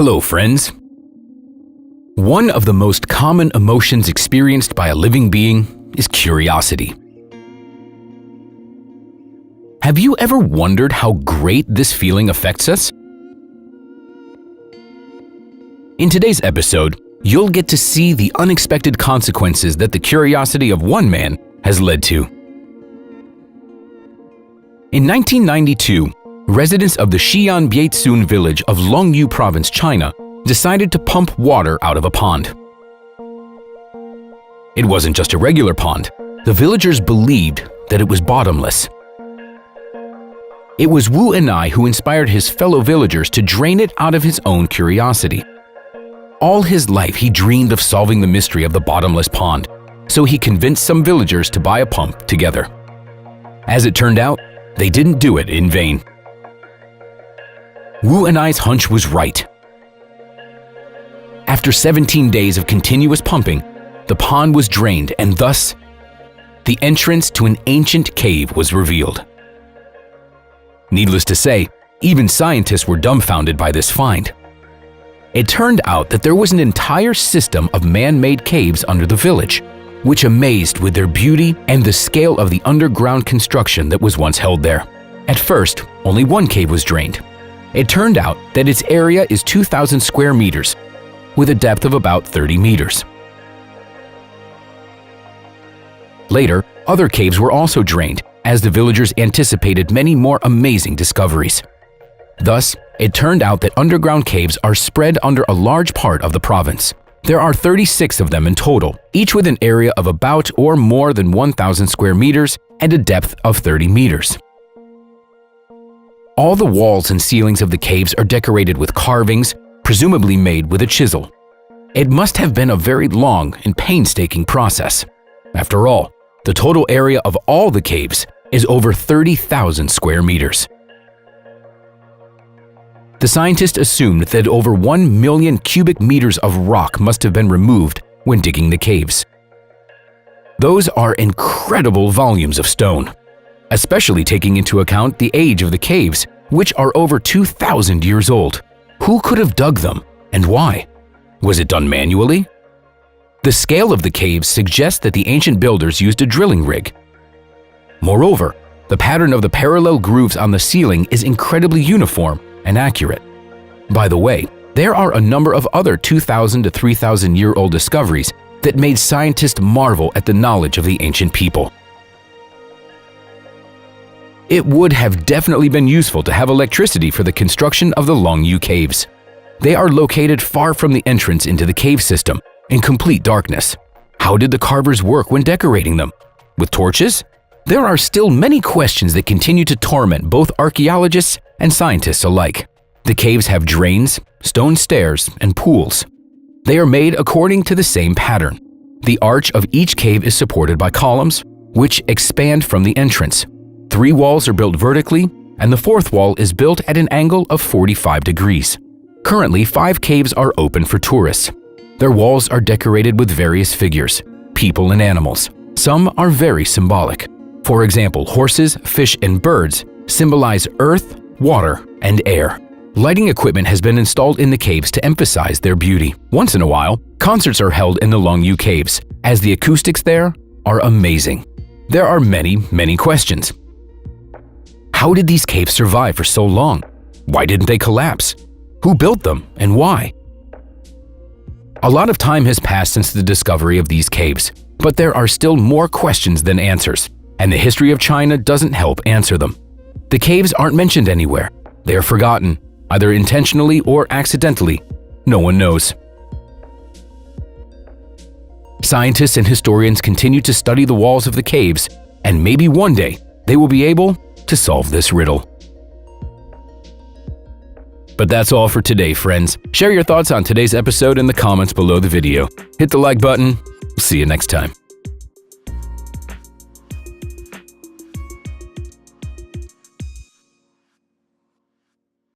Hello, friends. One of the most common emotions experienced by a living being is curiosity. Have you ever wondered how great this feeling affects us? In today's episode, you'll get to see the unexpected consequences that the curiosity of one man has led to. In 1992, residents of the Xi'an Beitzun village of Longyu Province, China, decided to pump water out of a pond. It wasn't just a regular pond. The villagers believed that it was bottomless. It was Wu Enai who inspired his fellow villagers to drain it out of his own curiosity. All his life he dreamed of solving the mystery of the bottomless pond, so he convinced some villagers to buy a pump together. As it turned out, they didn't do it in vain. Wu Enai's hunch was right. After 17 days of continuous pumping, the pond was drained and thus, the entrance to an ancient cave was revealed. Needless to say, even scientists were dumbfounded by this find. It turned out that there was an entire system of man-made caves under the village, which amazed with their beauty and the scale of the underground construction that was once held there. At first, only one cave was drained. It turned out that its area is 2,000 square meters, with a depth of about 30 meters. Later, other caves were also drained, as the villagers anticipated many more amazing discoveries. Thus, it turned out that underground caves are spread under a large part of the province. There are 36 of them in total, each with an area of about or more than 1,000 square meters and a depth of 30 meters. All the walls and ceilings of the caves are decorated with carvings, presumably made with a chisel. It must have been a very long and painstaking process. After all, the total area of all the caves is over 30,000 square meters. The scientists assumed that over 1 million cubic meters of rock must have been removed when digging the caves. Those are incredible volumes of stone, especially taking into account the age of the caves, which are over 2,000 years old. Who could have dug them, and why? Was it done manually? The scale of the caves suggests that the ancient builders used a drilling rig. Moreover, the pattern of the parallel grooves on the ceiling is incredibly uniform and accurate. By the way, there are a number of other 2,000 to 3,000-year-old discoveries that made scientists marvel at the knowledge of the ancient people. It would have definitely been useful to have electricity for the construction of the Longyu caves. They are located far from the entrance into the cave system, in complete darkness. How did the carvers work when decorating them? With torches? There are still many questions that continue to torment both archaeologists and scientists alike. The caves have drains, stone stairs, and pools. They are made according to the same pattern. The arch of each cave is supported by columns, which expand from the entrance. 3 walls are built vertically, and the 4th wall is built at an angle of 45 degrees. Currently, 5 caves are open for tourists. Their walls are decorated with various figures, people and animals. Some are very symbolic. For example, horses, fish, and birds symbolize earth, water, and air. Lighting equipment has been installed in the caves to emphasize their beauty. Once in a while, concerts are held in the Longyu caves, as the acoustics there are amazing. There are many questions. How did these caves survive for so long? Why didn't they collapse? Who built them and why? A lot of time has passed since the discovery of these caves, but there are still more questions than answers, and the history of China doesn't help answer them. The caves aren't mentioned anywhere. They are forgotten, either intentionally or accidentally. No one knows. Scientists and historians continue to study the walls of the caves, and maybe one day they will be able to solve this riddle. But that's all for today, friends. Share your thoughts on today's episode in the comments below the video. Hit the like button. See you next time.